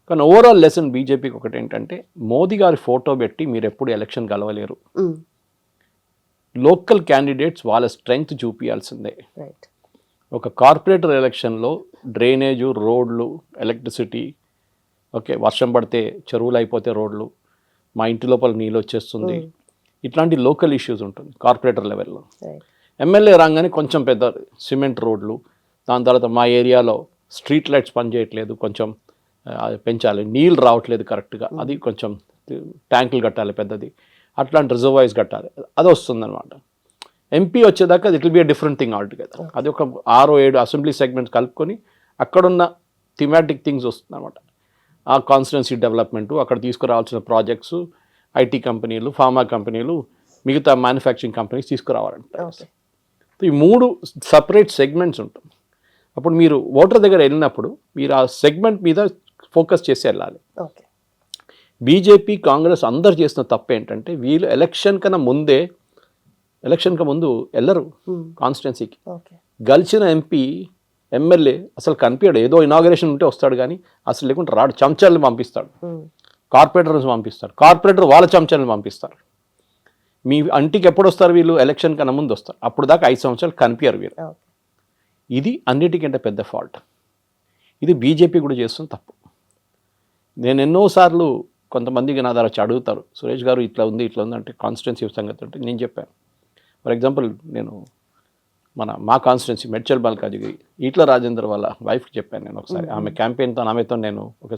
కానీ ఓవరాల్ లెసన్ బీజేపీకి ఒకటి ఏంటంటే, మోదీ గారి ఫోటో పెట్టి మీరు ఎప్పుడు ఎలక్షన్ గెలవలేరు. లోకల్ క్యాండిడేట్స్ వాళ్ళ స్ట్రెంగ్త్ చూపించాల్సిందే. ఒక కార్పొరేటర్ ఎలక్షన్లో డ్రైనేజు, రోడ్లు, ఎలక్ట్రిసిటీ, ఓకే వర్షం పడితే చెరువులు అయిపోతే రోడ్లు, మా ఇంటి లోపల నీళ్ళు వచ్చేస్తుంది, ఇట్లాంటి లోకల్ ఇష్యూస్ ఉంటుంది కార్పొరేటర్ లెవెల్లో. ఎమ్మెల్యే రాగానే కొంచెం పెద్ద సిమెంట్ రోడ్లు, దాని తర్వాత మా ఏరియాలో స్ట్రీట్ లైట్స్ పనిచేయట్లేదు, కొంచెం పెంచాలి, నీళ్ళు రావట్లేదు కరెక్ట్గా, అది కొంచెం ట్యాంకులు కట్టాలి పెద్దది, అట్లాంటి రిజర్వాయర్స్ కట్టాలి, అది వస్తుందన్నమాట. ఎంపీ వచ్చేదాకా అది it will be a different thing altogether. అది ఒక 6-7 అసెంబ్లీ సెగ్మెంట్స్ కలుపుకొని అక్కడున్న థిమాటిక్ థింగ్స్ వస్తుందన్నమాట. ఆ కాన్స్టిట్యున్సీ డెవలప్మెంటు, అక్కడ తీసుకురావాల్సిన ప్రాజెక్ట్స్, ఐటీ కంపెనీలు, ఫార్మా కంపెనీలు, మిగతా మ్యానుఫ్యాక్చరింగ్ కంపెనీస్ తీసుకురావాలంట. ఈ 3 సపరేట్ సెగ్మెంట్స్ ఉంటుంది. అప్పుడు మీరు ఓటర్ దగ్గర వెళ్ళినప్పుడు మీరు ఆ సెగ్మెంట్ మీద ఫోకస్ చేసి వెళ్ళాలి. బీజేపీ, కాంగ్రెస్ అందరు చేసిన తప్పు ఏంటంటే, వీళ్ళు ఎలక్షన్ ముందు వెళ్ళరు కాన్స్టిట్యున్సీకి. గెలిచిన ఎంపీ, ఎమ్మెల్యే అసలు కనిపించాడు, ఏదో ఇనాగరేషన్ ఉంటే వస్తాడు కానీ అసలు లేకుంటే రాడు. చెంచాలను పంపిస్తాడు, కార్పొరేటర్స్ పంపిస్తాడు, కార్పొరేటర్ వాళ్ళ చెంచాలను పంపిస్తారు. మీ అంటికి ఎప్పుడు వస్తారు వీళ్ళు? ఎలక్షన్ కన్నా ముందు వస్తారు. అప్పుడు దాకా 5 సంవత్సరాలు కనిపించారు వీళ్ళు. ఇది అన్నిటికంటే పెద్ద ఫాల్ట్. ఇది బీజేపీ కూడా చేస్తున్న తప్పు. నేను ఎన్నోసార్లు కొంతమందికి నా దగ్గర అడుగుతారు, సురేష్ గారు ఇట్లా ఉంది అంటే కాన్స్టిట్యున్సీ సంగతి అంటే నేను చెప్పాను. ఫర్ ఎగ్జాంపుల్ నేను మా కాన్స్టిట్యున్సీ మెడ్చల్ మల్కాజిగిరి ఈట్ల రాజేందర్ వాళ్ళ వైఫ్కి చెప్పాను నేను ఒకసారి. ఆమెతో నేను ఒక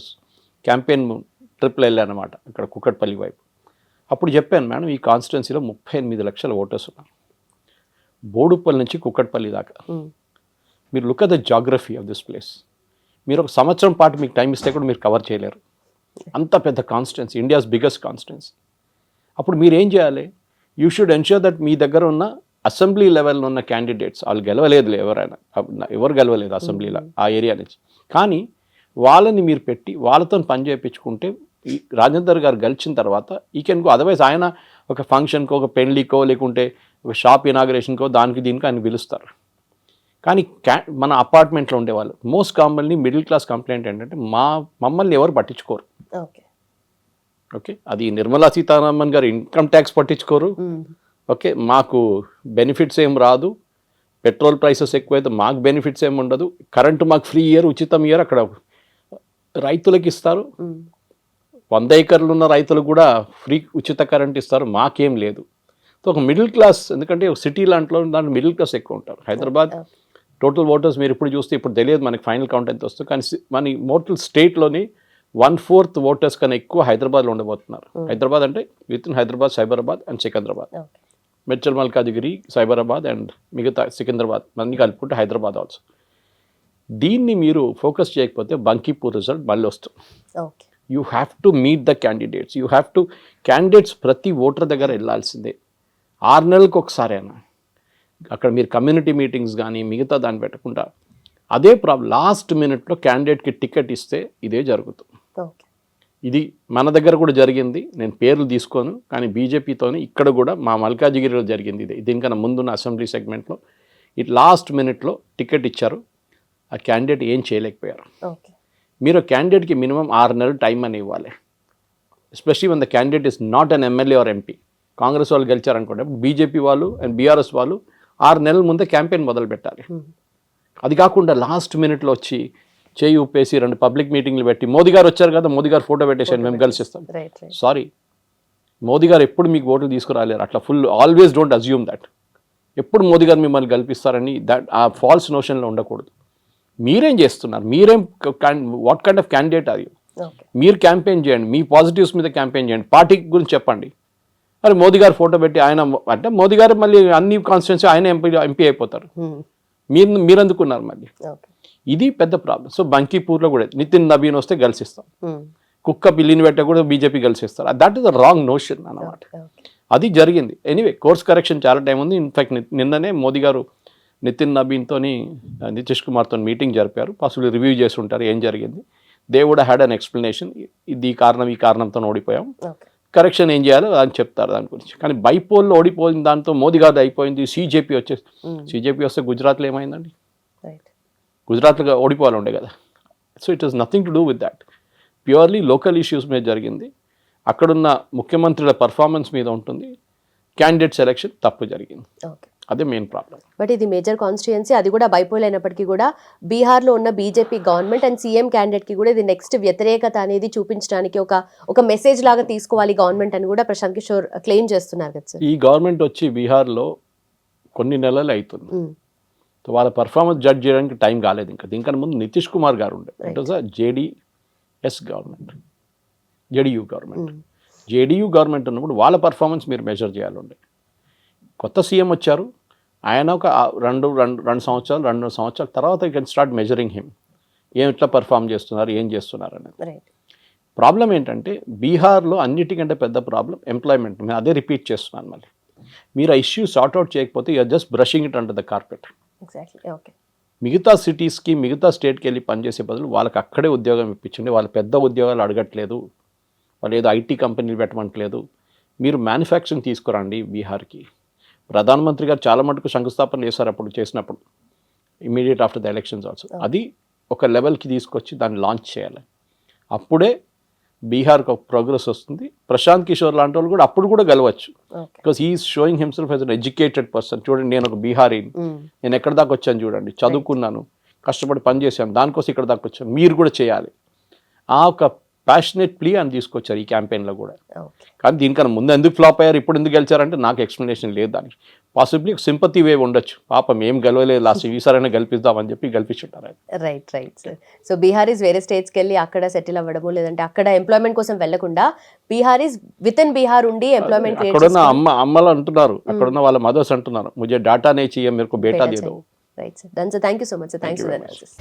క్యాంపెయిన్ ట్రిప్లో వెళ్ళాను అనమాట, ఇక్కడ కుక్కట్పల్లి వైపు. అప్పుడు చెప్పాను, మేడం ఈ కాన్స్టిట్యున్సీలో 38 లక్షల ఓటర్స్ ఉన్నారు, బోడుపల్లి నుంచి కుక్కట్పల్లి దాకా. మీరు look at the geography of this place. మీరు ఒక సంవత్సరం పాటు మీకు టైం ఇస్తే కూడా మీరు కవర్ చేయలేరు, అంత పెద్ద కాన్స్టిట్యున్సీ, ఇండియాస్ బిగ్గెస్ట్ కాన్స్టిట్యున్సీ. అప్పుడు మీరు ఏం చేయాలి? యూ షుడ్ ఎన్ష్యూర్ దట్ మీ దగ్గర ఉన్న అసెంబ్లీ లెవెల్లో ఉన్న క్యాండిడేట్స్, వాళ్ళు గెలవలేదు, ఎవరు గెలవలేదు అసెంబ్లీలో ఆ ఏరియా నుంచి, కానీ వాళ్ళని మీరు పెట్టి వాళ్ళతో పని చేయించుకుంటే ఈ రాజేందర్ గారు గెలిచిన తర్వాత ఈ కెన్ గో. అదర్వైజ్ ఆయన ఒక ఫంక్షన్కో, ఒక పెళ్లికో, లేకుంటే ఒక షాప్ ఇనాగ్రేషన్కో, దానికి దీనికి ఆయన పిలుస్తారు. కానీ మన అపార్ట్మెంట్లో ఉండేవాళ్ళు most commonly middle class complaint ఏంటంటే, మమ్మల్ని ఎవరు పట్టించుకోరు. ఓకే, అది నిర్మలా సీతారామన్ గారు ఇన్కమ్ ట్యాక్స్ పట్టించుకోరు. ఓకే, మాకు బెనిఫిట్స్ ఏం రాదు, పెట్రోల్ ప్రైసెస్ ఎక్కువైతే మాకు బెనిఫిట్స్ ఏమి ఉండదు, కరెంటు మాకు ఫ్రీ ఇయర్, ఉచితం ఇయర్, అక్కడ రైతులకు ఇస్తారు, 100 ఎకర్లు ఉన్న రైతులకు కూడా ఫ్రీ ఉచిత కరెంట్ ఇస్తారు, మాకేం లేదు. సో ఒక మిడిల్ క్లాస్, ఎందుకంటే సిటీ దాంట్లో మిడిల్ క్లాస్ ఎక్కువ ఉంటారు. హైదరాబాద్ టోటల్ ఓటర్స్ మీరు ఇప్పుడు చూస్తే, ఇప్పుడు తెలియదు మనకి ఫైనల్ కౌంట్ ఎంత వస్తుంది, కానీ మన టోటల్ స్టేట్లోని 1/4 ఓటర్స్ కన్నా ఎక్కువ హైదరాబాద్లో ఉండబోతున్నారు. హైదరాబాద్ అంటే with in Hyderabad, Cyberabad and Secunderabad, Medchal Malkajgiri, Cyberabad and మిగతా సికింద్రాబాద్ అన్ని కలుపుకుంటే హైదరాబాద్ ఆల్సో. దీన్ని మీరు ఫోకస్ చేయకపోతే బంకీపూర్ రిజల్ట్ మళ్ళీ వస్తుంది. You have to meet the candidates, candidates ప్రతి ఓటర్ దగ్గర వెళ్ళాల్సిందే, 6 నెలలకు ఒకసారి అయినా. అక్కడ మీరు కమ్యూనిటీ మీటింగ్స్ కానీ మిగతా దాన్ని పెట్టకుండా, అదే ప్రాబ్లం లాస్ట్ మినిట్లో క్యాండిడేట్కి టికెట్ ఇస్తే ఇదే జరుగుతుంది. ఇది మన దగ్గర కూడా జరిగింది, నేను పేర్లు తీసుకోను, కానీ బీజేపీతోని ఇక్కడ కూడా మా మల్కాజిగిరిలో జరిగింది ఇదే. దీనికన్నా ముందున్న అసెంబ్లీ సెగ్మెంట్లో లాస్ట్ మినిట్లో టికెట్ ఇచ్చారు, ఆ క్యాండిడేట్ ఏం చేయలేకపోయారు. మీరు క్యాండిడేట్కి మినిమం 6 నెలలు టైం అని ఇవ్వాలి, especially one the candidate is not an MLA or MP. Congress వాళ్ళు గెలిచారనుకోండి, బీజేపీ వాళ్ళు అండ్ బీఆర్ఎస్ వాళ్ళు 6 నెలల ముందే క్యాంపెయిన్ మొదలు పెట్టాలి. అది కాకుండా లాస్ట్ మినిట్లో వచ్చి చేయి ఉప్పేసి 2 పబ్లిక్ మీటింగ్లు పెట్టి మోదీ గారు వచ్చారు కదా, మోదీ గారు ఫోటో పెట్టేసాను మేము కలిసి ఇస్తాం. సారీ, మోదీ గారు ఎప్పుడు మీకు ఓట్లు తీసుకురాలేరు. అట్లా ఆల్వేస్ డోంట్ అజ్యూమ్ దట్. ఎప్పుడు మోదీ గారు మిమ్మల్ని కల్పిస్తారని ఆ ఫాల్స్ నోషన్లో ఉండకూడదు. మీరేం చేస్తున్నారు, వాట్ కైండ్ ఆఫ్ క్యాండిడేట్ అది? మీరు క్యాంపెయిన్ చేయండి, మీ పాజిటివ్స్ మీద క్యాంపెయిన్ చేయండి, పార్టీ గురించి చెప్పండి. మరి మోదీ గారు ఫోటో పెట్టి ఆయన అంటే మోదీ గారు మళ్ళీ అన్ని కాన్స్టిట్యున్సీ ఆయన ఎంపీ అయిపోతారు. మీరు అందుకున్నారు మళ్ళీ. ఇది పెద్ద ప్రాబ్లం. సో బంకీపూర్లో కూడా నితిన్ నబీన్ వస్తే గెలిచిస్తాం, కుక్క పిల్లిని పెట్ట కూడా బీజేపీ గెలిచిస్తారు. That is the wrong notion అన్నమాట. అది జరిగింది. ఎనీవే కోర్స్ కరెక్షన్ చాలా టైం ఉంది. ఇన్ఫాక్ట్ నిన్ననే మోదీ గారు నితిన్ నబీన్తో నితీష్ కుమార్తో మీటింగ్ జరిపారు. పాసిబుల్ రివ్యూ చేసి ఉంటారు ఏం జరిగింది. They would had an explanation. ఇది ఈ కారణంతో ఓడిపోయాం, కరెక్షన్ ఏం చేయాలో అని చెప్తారు దాని గురించి. కానీ బైపోల్లో ఓడిపోయిన దాంతో మోదీ గారు అయిపోయింది, సీజేపీ వచ్చేసి సీజేపీ వస్తే గుజరాత్లో ఏమైందండి? గుజరాత్లో ఓడిపోవాలి ఉండే కదా. So it is nothing to do with that. Purely local issues మీద జరిగింది. అక్కడున్న ముఖ్యమంత్రుల పర్ఫార్మెన్స్ మీద ఉంటుంది. క్యాండిడేట్ సెలెక్షన్ తప్పు జరిగింది. అదే మెయిన్ ప్రాబ్లం. బట్ ఇది మేజర్ కాన్స్టిట్యుయెన్సీ, అది కూడా బైపోల్ అయినప్పటికీ కూడా బీహార్లో ఉన్న బీజేపీ గవర్నమెంట్ అండ్ సీఎం క్యాండిడేట్కి కూడా ఇది నెక్స్ట్ వ్యతిరేకత అనేది చూపించడానికి ఒక మెసేజ్ లాగా తీసుకోవాలి గవర్నమెంట్ అని కూడా ప్రశాంత్ కిషోర్ క్లెయిమ్ చేస్తున్నారు కదా సార్. ఈ గవర్నమెంట్ వచ్చి బీహార్లో కొన్ని నెలలు అవుతుంది. సో వాళ్ళ పర్ఫార్మెన్స్ జడ్జ్ చేయడానికి టైం కాలేదు. ఇంకా దీనికన్నా ముందు నితీష్ కుమార్ గారు ఉండే, it was JDS government, JDU government. JDU government ఉన్నప్పుడు వాళ్ళ పర్ఫార్మెన్స్ మీరు మెజర్ చేయాలి ఉండే. కొత్త సీఎం వచ్చారు, ఆయన ఒక రెండు సంవత్సరాల తర్వాత you can start measuring him. ఎట్లా పర్ఫామ్ చేస్తున్నారు, ఏం చేస్తున్నారు అనేది. ప్రాబ్లం ఏంటంటే బీహార్లో అన్నిటికంటే పెద్ద ప్రాబ్లం ఎంప్లాయ్మెంట్. నేను అదే రిపీట్ చేస్తున్నాను మళ్ళీ. మీరు ఆ ఇష్యూ సార్ట్అవుట్ చేయకపోతే you're just brushing it under the carpet. మిగతా సిటీస్కి మిగతా స్టేట్కి వెళ్ళి పనిచేసే బదులు వాళ్ళకి అక్కడే ఉద్యోగం ఇప్పించండి. వాళ్ళు పెద్ద ఉద్యోగాలు అడగట్లేదు, వాళ్ళు ఏదో ఐటీ కంపెనీలు పెట్టమంటలేదు. మీరు మ్యానుఫ్యాక్చరింగ్ తీసుకురండి బీహార్కి. ప్రధానమంత్రి గారు చాలా మటుకు శంకుస్థాపన చేశారు అప్పుడు చేసినప్పుడు, immediate after the elections also. అది ఒక లెవెల్కి తీసుకొచ్చి దాన్ని లాంచ్ చేయాలి. అప్పుడే బీహార్కి ఒక ప్రోగ్రెస్ వస్తుంది. ప్రశాంత్ కిషోర్ లాంటి వాళ్ళు కూడా అప్పుడు కూడా గెలవచ్చు. Because he is showing himself as an educated person. చూడండి, నేను ఒక బీహారీని, నేను ఎక్కడి దాకా వచ్చాను చూడండి, చదువుకున్నాను, కష్టపడి పని చేశాను, దానికోసం ఇక్కడ దాకా వచ్చాను, మీరు కూడా చేయాలి. ఆ ఒక ప్యాషనేట్ ప్లీ అని తీసుకొచ్చారు ఈ క్యాంపెయిన్లో కూడా. కానీ దీనికన్నా ముందు ఎందుకు ఫ్లాప్ అయ్యారు, ఇప్పుడు ఎందుకు గెలిచారంటే నాకు ఎక్స్ప్లెనేషన్ లేదు దానికి. పాసిబ్లీ సింపతి వేవ్ ఉండొచ్చు, పాపం ఏం గెలవలేదు లాస్ట్ ఈసారైనా గెలిపిద్దామని చెప్పి గెలిపించుంటారు. Right sir. సో బీహారీస్ వేరే స్టేట్స్కి వెళ్ళి అక్కడ సెటిల్ అవ్వడము, లేదంటే అక్కడ ఎంప్లాయ్మెంట్ కోసం వెళ్లకుండా బీహారీస్ విత్ ఇన్ బీహార్ ఉండి ఎంప్లాయ్మెంట్. అక్కడున్న అమ్మలు అంటున్నారు, అక్కడున్న వాళ్ళ మదర్స్ అంటున్నారు, ముझे डाटा नहीं चाहिए, मेरे को बेटा दे दो. Right sir. Done sir. Thank you so much sir. Thanks for the analysis.